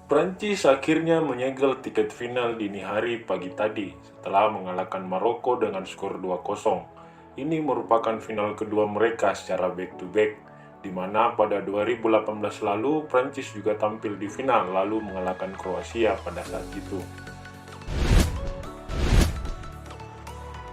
Prancis akhirnya menyegel tiket final dini hari pagi tadi setelah mengalahkan Maroko dengan skor 2-0. Ini merupakan final kedua mereka secara back-to-back, di mana pada 2018 lalu Prancis juga tampil di final lalu mengalahkan Kroasia pada saat itu.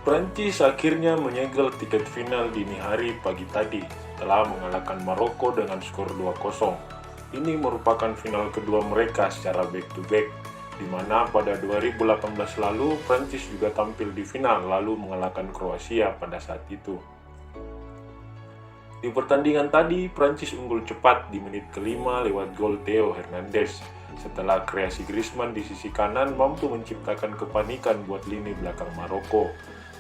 Prancis akhirnya menyegel tiket final dini hari pagi tadi setelah mengalahkan Maroko dengan skor 2-0. Ini merupakan final kedua mereka secara back-to-back, di mana pada 2018 lalu Prancis juga tampil di final lalu mengalahkan Kroasia pada saat itu. Di pertandingan tadi, Prancis unggul cepat di menit kelima lewat gol Theo Hernandez, setelah kreasi Griezmann di sisi kanan mampu menciptakan kepanikan buat lini belakang Maroko.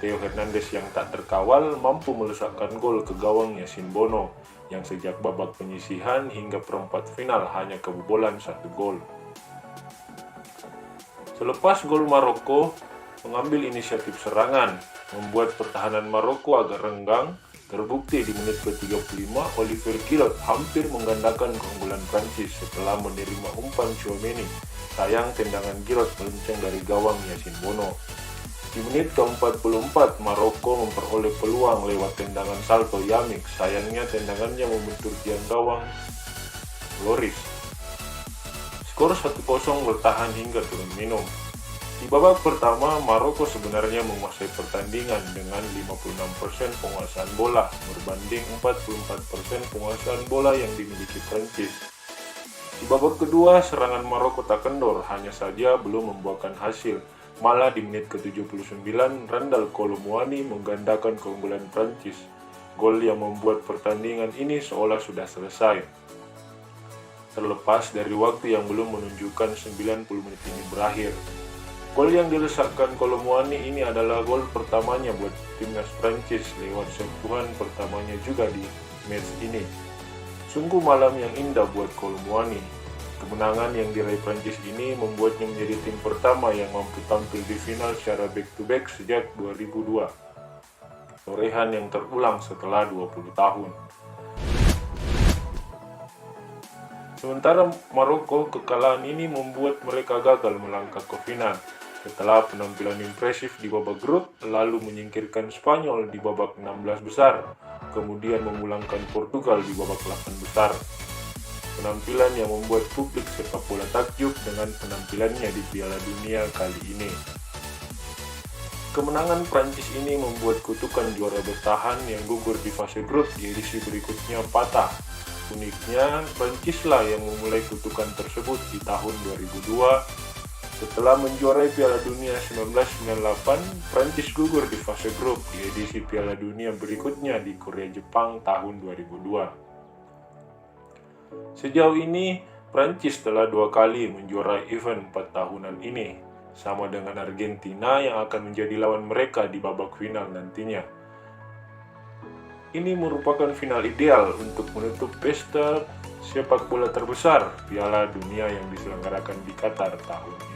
Theo Hernandez yang tak terkawal mampu melesakkan gol ke gawang Yasin Bono, yang sejak babak penyisihan hingga perempat final hanya kebobolan 1 gol. Selepas gol Maroko mengambil inisiatif serangan, membuat pertahanan Maroko agak renggang. Terbukti di menit ke-35, Olivier Giroud hampir menggandakan keunggulan Prancis setelah menerima umpan Tchouaméni. Sayang tendangan Giroud melenceng dari gawang Yasin Bono. Di menit ke-44, Maroko memperoleh peluang lewat tendangan Salto Yamik. Sayangnya tendangannya membentur tiang gawang Loris. Skor 1-0 bertahan hingga turun minum. Di babak pertama, Maroko sebenarnya menguasai pertandingan dengan 56% penguasaan bola berbanding 44% penguasaan bola yang dimiliki Prancis. Di babak kedua, serangan Maroko tak kendor, hanya saja belum membuahkan hasil. Malah di menit ke-79, Randal Kolo Muani menggandakan keunggulan Prancis. Gol yang membuat pertandingan ini seolah sudah selesai. Terlepas dari waktu yang belum menunjukkan 90 menit ini berakhir. Gol yang dilesakkan Kolo Muani ini adalah gol pertamanya buat timnas Prancis lewat sentuhan pertamanya juga di match ini. Sungguh malam yang indah buat Kolo Muani. Kemenangan yang diraih Prancis ini membuatnya menjadi tim pertama yang mampu tampil di final secara back-to-back sejak 2002. Torehan yang terulang setelah 20 tahun. Sementara Maroko, kekalahan ini membuat mereka gagal melangkah ke final. Setelah penampilan impresif di babak grup, lalu menyingkirkan Spanyol di babak 16 besar, kemudian memulangkan Portugal di babak 8 besar. Penampilan yang membuat publik sepak bola takjub dengan penampilannya di Piala Dunia kali ini. Kemenangan Prancis ini membuat kutukan juara bertahan yang gugur di fase grup di edisi berikutnya patah. Uniknya, Prancislah yang memulai kutukan tersebut di tahun 2002. Setelah menjuarai Piala Dunia 1998, Prancis gugur di fase grup di edisi Piala Dunia berikutnya di Korea Jepang tahun 2002. Sejauh ini, Prancis telah 2 kali menjuarai event 4 tahunan ini, sama dengan Argentina yang akan menjadi lawan mereka di babak final nantinya. Ini merupakan final ideal untuk menutup pesta sepak bola terbesar Piala Dunia yang diselenggarakan di Qatar tahun ini.